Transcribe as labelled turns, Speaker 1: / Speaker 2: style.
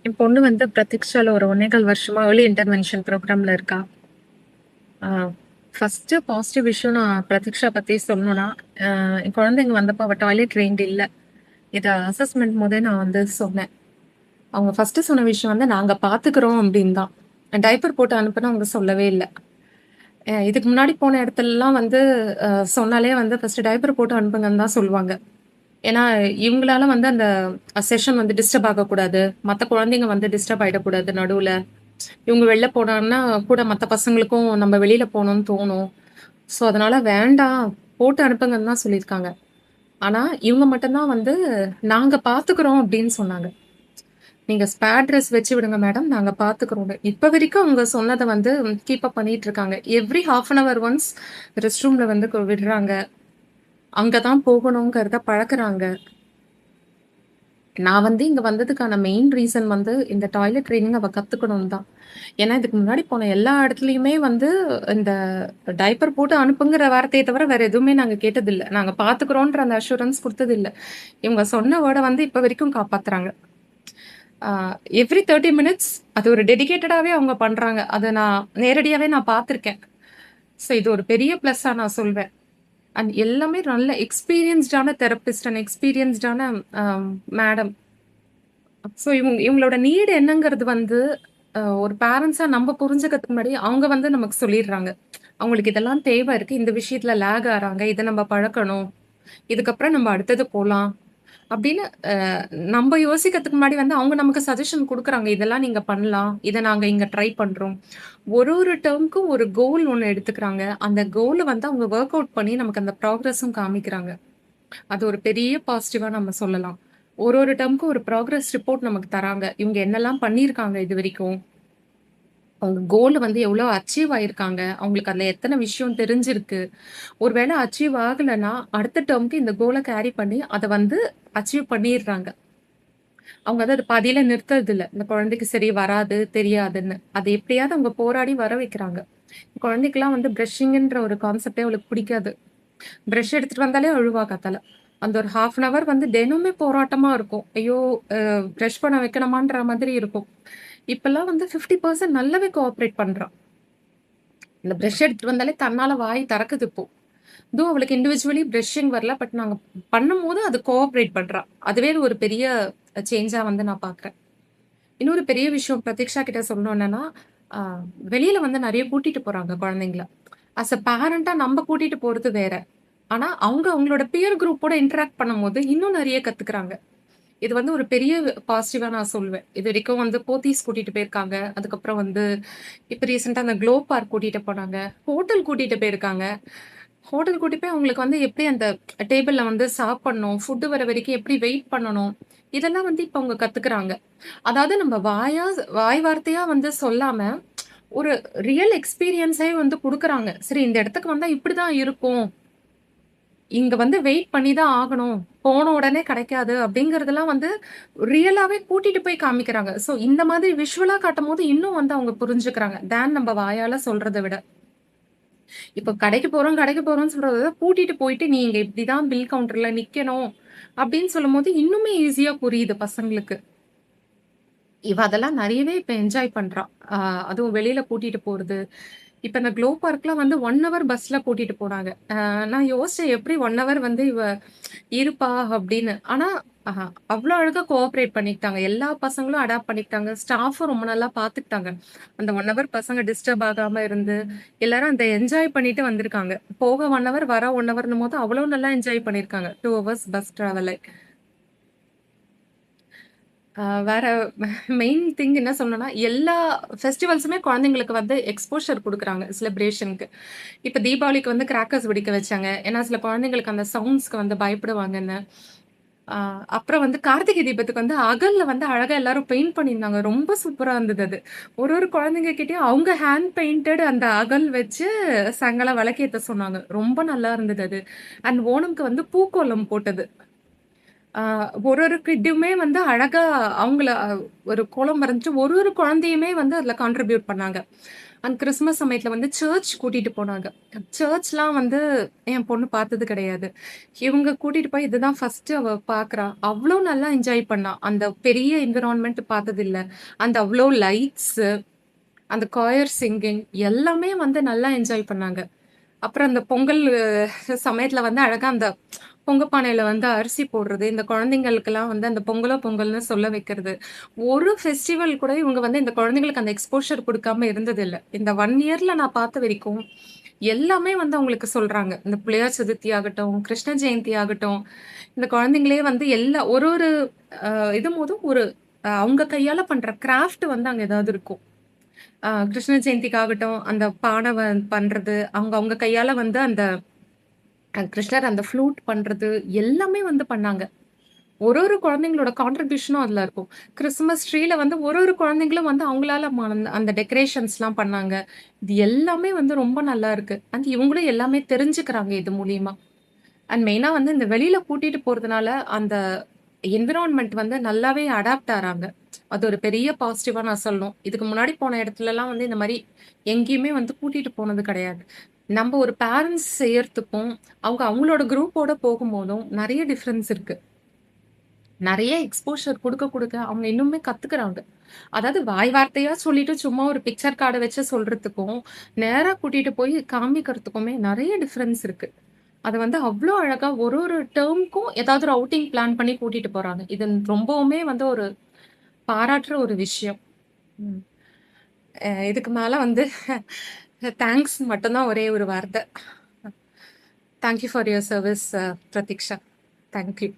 Speaker 1: என் பொண்ணு வந்து பிரதீக்ஷால ஒரு 1 1/4 வருஷமா ஏர்லி இன்டர்வென்ஷன் ப்ரோக்ராம்ல இருக்கா. ஆ ஃபர்ஸ்ட்டு பாசிட்டிவ் விஷயம் நான் பிரதீக்ஷா பத்தி சொல்லணும்னா, என் குழந்தைங்க வந்தப்போ அவ டாய்லெட் ட்ரெயின்ட் இல்ல. இத அசஸ்மெண்ட் போதே நான் வந்து சொன்னேன். அவங்க ஃபர்ஸ்ட்டு சொன்ன விஷயம் வந்து, "நாங்க பார்த்துக்கிறோம்" அப்படின்னு தான். டைப்பர் போட்டு அனுப்புனா அவங்க சொல்லவே இல்ல. இதுக்கு முன்னாடி போன இடத்துலலாம் வந்து சொன்னாலே வந்து ஃபர்ஸ்ட்டு டைப்பர் போட்டு அனுப்புங்கன்னு தான் சொல்லுவாங்க. ஏன்னா, இவங்களால வந்து அந்த செஷன் வந்து டிஸ்டர்ப் ஆகக்கூடாது. மத்த குழந்தைங்க வந்து டிஸ்டர்ப் ஆயிடக்கூடாது நடுவுல. இவங்க வெளில போனாங்கன்னா, கூட மத்த பசங்களுக்கும் நம்ம வெளில போணும்னு தோணும். ஸோ, அதனால வேண்டாம், போட்டு அனுப்புங்கன்னு தான் சொல்லியிருக்காங்க. ஆனா, இவங்க மட்டும் தான் வந்து, "நாங்க பாத்துக்கிறோம்" அப்படின்னு சொன்னாங்க. "நீங்க ஸ்பேர் ட்ரெஸ் வச்சு விடுங்க மேடம், நாங்க பாத்துக்கிறோம்ன்னு." இப்ப வரைக்கும் அவங்க சொன்னத வந்து கீப் அப் பண்ணிட்டு இருக்காங்க. Every 1/2 an hour once rest ரூம்ல வந்து விடுறாங்க. அங்க தான் போகணுங்கிறத பழக்குறாங்க. நான் வந்து இங்க வந்ததுக்கான மெயின் ரீசன் வந்து இந்த டாய்லெட் ட்ரெய்னிங் அவ கத்துக்கணும்னு தான். ஏன்னா, இதுக்கு முன்னாடி போன எல்லா இடத்துலயுமே வந்து இந்த டைப்பர் போட்டு அனுப்புங்கிற வார்த்தைய தவிர வேற எதுவுமே நாங்க கேட்டதில்ல. நாங்க பார்த்துக்கிறோன்ற அந்த அஷ்யூரன்ஸ் குடுத்ததில்ல. இவங்க சொன்ன வேர்ட வந்து இப்ப வரைக்கும் காப்பாத்துறாங்க. ஆ எவ்ரி 30 மினிட்ஸ் அது ஒரு டெடிகேட்டடாவே அவங்க பண்றாங்க. அத நான் நேரடியாவே நான் பார்த்துருக்கேன். ஸோ இது ஒரு பெரிய ப்ளஸ்ஸா நான் சொல்வேன். அண்ட் எல்லாமே நல்ல எக்ஸ்பீரியன்ஸ்டான தெரபிஸ்ட் அண்ட் எக்ஸ்பீரியன்ஸ்டான அ மேடம். ஸோ இவங்களோட நீட் என்னங்கிறது வந்து ஒரு பேரண்ட்ஸா நம்ம புரிஞ்சுக்கிறதுக்கு முன்னாடி அவங்க வந்து நமக்கு சொல்லிடுறாங்க. அவங்களுக்கு இதெல்லாம் தேவை இருக்கு. இந்த விஷயத்துல லேக் ஆறாங்க. இத நம்ம பழக்கணும். இதுக்கப்புறம் நம்ம அடுத்தது போலாம். அப்படின்னு நம்ம யோசிக்கிறதுக்கு முன்னாடி வந்து அவங்க நமக்கு சஜஷன் குடுக்குறாங்க. இதெல்லாம் நீங்க பண்ணலாம். இத நாங்க இங்க ட்ரை பண்றோம். ஒரு ஒரு டெர்ம்க்கும் ஒரு கோல் ஒண்ணு எடுத்துக்கிறாங்க. அந்த கோல வந்து அவங்க வொர்க் அவுட் பண்ணி நமக்கு அந்த ப்ராக்ரஸும் காமிக்கிறாங்க. அது ஒரு பெரிய பாசிட்டிவா நம்ம சொல்லலாம். ஒரு ஒரு டெர்ம்க்கும் ஒரு ப்ராக்ரஸ் ரிப்போர்ட் நமக்கு தராங்க. இவங்க என்னலாம் பண்ணியிருக்காங்க இதுவரைக்கும். அவங்க கோல் வந்து எவ்வளோ அச்சீவ் ஆயிருக்காங்க. அவங்களுக்கு அதுல எத்தன விஷயம் தெரிஞ்சிருக்கு. ஒரு வேள அச்சீவ் ஆகலன்னா, அடுத்த டெர்ம்க்கு இந்த கோல கேரி பண்ணி அத வந்து அச்சீவ் பண்ணிர்றாங்க. அவங்க வந்து அத பாதியில நிறுத்துறதில்ல. இந்த குழந்தைக்கு சரி வராது, தெரியாதுன்னு. அத எப்படியாவது அவங்க போராடி வர வைக்கிறாங்க. குழந்தைக்கெல்லாம் வந்து பிரஷிங்ன்ற ஒரு கான்செப்ட்டே அவளுக்கு பிடிக்காது. பிரஷ் எடுத்துட்டு வந்தாலே அழுவா காத்தால. அந்த ஒரு 1/2 அன் ஹவர் வந்து தினமுமே போராட்டமா இருக்கும். ஐயோ! பிரஷ் பண்ண வைக்கணுமான்ற மாதிரி இருக்கும். இப்பல்லாம் வந்து 50% நல்லாவே கோஆப்பரேட் பண்றா. இந்த பிரஷ் எடுத்துட்டு வந்தாலே தன்னால வாய் திறக்குது இப்போ. தோ அவளுக்கு இண்டிவிஜுவலி பிரஷிங் வரல. பட் நாங்க பண்ணும்போது அது கோஆப்பரேட் பண்றா. அதுவே ஒரு பெரிய சேஞ்சா வந்து நான் பார்க்குறேன். இன்னொரு பெரிய விஷயம் பிரதீக்ஷா கிட்ட சொல்லணும் என்னன்னா, அ வெளியில வந்து நெறைய கூட்டிட்டு போறாங்க குழந்தைங்கள. அஸ் அ பேரண்டா நம்ம கூட்டிட்டு போறது வேற. ஆனா, அவங்க அவங்களோட பியர் குரூப்போட இன்டராக்ட் பண்ணும்போது, இன்னும் நெறைய கத்துக்குறாங்க. இது வந்து ஒரு பெரிய பாசிட்டிவா நான் சொல்வேன். இதுவரைக்கும் வந்து போத்தீஸ் கூட்டிட்டு போயிருக்காங்க. அதுக்கப்புறம் வந்து இப்ப ரீசென்ட்டா அந்த க்ளோ பார்க் கூட்டிட்டு போனாங்க. ஹோட்டல் கூட்டிட்டு போயிருக்காங்க. ஹோட்டல் கூட்டிட்டு போய் அவங்களுக்கு வந்து எப்படி அந்த டேபிள்ல வந்து சாப்பிடணும், ஃபுட் வர வரைக்கும் எப்படி வெயிட் பண்ணணும், இதெல்லாம் வந்து இப்ப அவங்க கத்துக்குறாங்க. அதாவது நம்ம வாய் வார்த்தையா வந்து சொல்லாம, ஒரு ரியல் எக்ஸ்பீரியன்ஸே வந்து குடுக்குறாங்க. சரி இந்த இடத்துக்கு வந்தா இப்படிதான் இருக்கும். இங்க வந்து வெயிட் பண்ணி தான் ஆகணும். போன உடனே கிடைக்காது அப்படிங்கிறதெல்லாம் வந்து ரியலாவே கூட்டிட்டு போய் காமிக்கிறாங்க. ஸோ இந்த மாதிரி விஷுவலா காட்டும்போது இன்னும் வந்து அவங்க புரிஞ்சுக்கிறாங்க. தேன் நம்ம வாயால சொல்றத விட. இப்ப கடைக்கு போறோம்ன்னு சொல்றத விட கூட்டிட்டு போயிட்டு நீங்க இப்படிதான் பில் கவுண்டர்ல நிக்கணும் அப்படின்னு சொல்லும்போது இன்னுமே ஈஸியா புரியுது பசங்களுக்கு. இவ அதெல்லாம் நெறையவே இப்ப என்ஜாய் பண்றா. அ அதுவும் வெளியில கூட்டிட்டு போறது. இப்ப இந்த க்ளோ பார்க்லாம் வந்து 1 ஹவர் பஸ்ல கூட்டிட்டு போனாங்க. நான் யோசிச்சேன் எப்படி 1 ஹவர் வந்து இவ இருப்பா அப்படின்னு. ஆனா, அ அவ்ளோ அழகா கோஆப்பரேட் பண்ணிக்கிட்டாங்க. எல்லா பசங்களும் அடாப்ட் பண்ணிக்கிட்டாங்க. ஸ்டாஃப்பும் ரொம்ப நல்லா பார்த்துக்கிட்டாங்க. அந்த 1 ஹவர் பசங்க டிஸ்டர்ப் ஆகாம இருந்து, எல்லாரும் அந்த என்ஜாய் பண்ணிட்டு வந்திருக்காங்க. போக 1 ஹவர், வர 1 ஹவர்ன்னும்போது அவ்ளோ நல்லா என்ஜாய் பண்ணியிருக்காங்க. 2 ஹவர்ஸ் பஸ் டிராவலே. வேற மெயின் திங் என்ன சொல்லணும்னா, எல்லா ஃபெஸ்டிவல்ஸுமே குழந்தைங்களுக்கு வந்து எக்ஸ்போஷர் குடுக்குறாங்க செலிப்ரேஷனுக்கு. இப்ப தீபாவளிக்கு வந்து கிராக்கர்ஸ் வெடிக்க வச்சாங்க. ஏன்னா சில குழந்தைங்களுக்கு அந்த சவுண்ட்ஸ்க்கு வந்து பயப்படுவாங்கன்னு. அ அப்புறம் வந்து கார்த்திகை தீபத்துக்கு வந்து அகல்ல வந்து அழகா எல்லாரும் பெயிண்ட் பண்ணியிருந்தாங்க. ரொம்ப சூப்பரா இருந்தது அது. ஒரு ஒரு குழந்தைங்க கிட்டயும் அவங்க ஹேண்ட் பெயிண்டட் அந்த அகல் வச்சு சாயங்காலம் விளக்கேத்த சொன்னாங்க. ரொம்ப நல்லா இருந்தது அது. அண்ட் ஓணம்க்கு வந்து பூக்கோலம் போட்டது. ஆ ஒரு ஒரு கிட்டுமே வந்து அழகா அவங்கள ஒரு கோலம் வரைஞ்சு ஒரு ஒரு குழந்தையுமே வந்து அதுல கான்ட்ரிபியூட் பண்ணாங்க. அந்த கிறிஸ்மஸ் சமயத்துல வந்து சர்ச் கூட்டிட்டு போனாங்க. சர்ச்லாம் வந்து என் பொண்ணு பார்த்தது கிடையாது. இவங்க கூட்டிட்டு போய் இதுதான் ஃபர்ஸ்ட்டு அவ பார்க்குறா. அவ்ளோ நல்லா என்ஜாய் பண்ணா. அந்த பெரிய என்விரான்மென்ட் பார்த்ததில்ல. அந்த அவ்ளோ லைட்ஸு, அந்த கொயர் சிங்கிங் எல்லாமே வந்து நல்லா என்ஜாய் பண்ணாங்க. அப்புறம் அந்த பொங்கல் சமயத்துல வந்து அழகா அந்த பொங்க பானையில வந்து அரிசி போடுறது, இந்த குழந்தைங்களுக்கெல்லாம் வந்து அந்த பொங்கலோ பொங்கல்னு சொல்ல வைக்கிறது. ஒரு ஃபெஸ்டிவல் கூட இவங்க வந்து இந்த குழந்தைங்களுக்கு அந்த எக்ஸ்போஷர் குடுக்காம இருந்ததில்ல. இந்த 1 இயர்ல நான் பார்த்த வரைக்கும், எல்லாமே வந்து அவங்களுக்கு சொல்றாங்க. இந்த பிள்ளையார் சதுர்த்தி ஆகட்டும், கிருஷ்ண ஜெயந்தி ஆகட்டும், இந்த குழந்தைங்களே வந்து எல்லா ஒரு ஒரு அ இதும்போதும் ஒரு அவங்க கையால பண்ற கிராஃப்ட் வந்து அங்க ஏதாவது இருக்கும். கிருஷ்ண ஜெயந்திக்காகட்டும், அந்த பானை பண்றது, அவங்க அவங்க கையால வந்து அந்த கிருஷ்ணர் அந்த ஃப்ளூட் பண்றது, எல்லாமே வந்து பண்ணாங்க. ஒரு ஒரு குழந்தைங்களோட கான்ட்ரிபியூஷனும் அதுல இருக்கும். கிறிஸ்துமஸ் ட்ரீல வந்து ஒரு ஒரு குழந்தைங்களும் வந்து அவங்களால அந்த டெக்கரேஷன்ஸ்லாம் பண்ணாங்க. இது எல்லாமே வந்து ரொம்ப நல்லா இருக்கு. அண்ட் இவங்களும் எல்லாமே தெரிஞ்சுக்கிறாங்க இது மூலியமா. அண்ட் மெயினா வந்து இந்த வெளியில கூட்டிட்டு போறதுனால, அந்த என்விரான்மென்ட் வந்து நல்லாவே அடாப்ட் ஆறாங்க. அது ஒரு பெரிய பாசிட்டிவா நான் சொல்லணும். இதுக்கு முன்னாடி போன இடத்துலலாம் வந்து இந்த மாரி எங்கேயுமே வந்து கூட்டிட்டு போனது கிடையாது. நம்ப ஒரு பேரண்ட்ஸ் செய்யறதுக்கும், அவங்க அவங்களோட குரூப்போட போகும்போதும் நெறைய டிஃபரன்ஸ் இருக்கு. நெறைய எக்ஸ்போஷர் குடுக்க குடுக்க அவங்க இன்னுமே கத்துக்குறாங்க. அதாவது வாய் வார்த்தையா சொல்லிட்டு சும்மா ஒரு பிக்சர் கார்ட வச்சு சொல்றதுக்கும், நேரா கூட்டிட்டு போய் காமிக்கிறதுக்குமே நெறைய டிஃபரன்ஸ் இருக்கு. அத வந்து அவ்ளோ அழகா ஒரு ஒரு டெர்ம்க்கும் ஏதாவது ஒரு அவுட்டிங் பிளான் பண்ணி கூட்டிட்டு போறாங்க. இது ரொம்பவுமே வந்து ஒரு பாராட்டுற ஒரு விஷயம். ம். இதுக்கு மேல வந்து தேங்க்ஸ் மட்டும் தான் ஒரே ஒரு வார்த்தை. Thank you for your service Pratiksha. Thank you.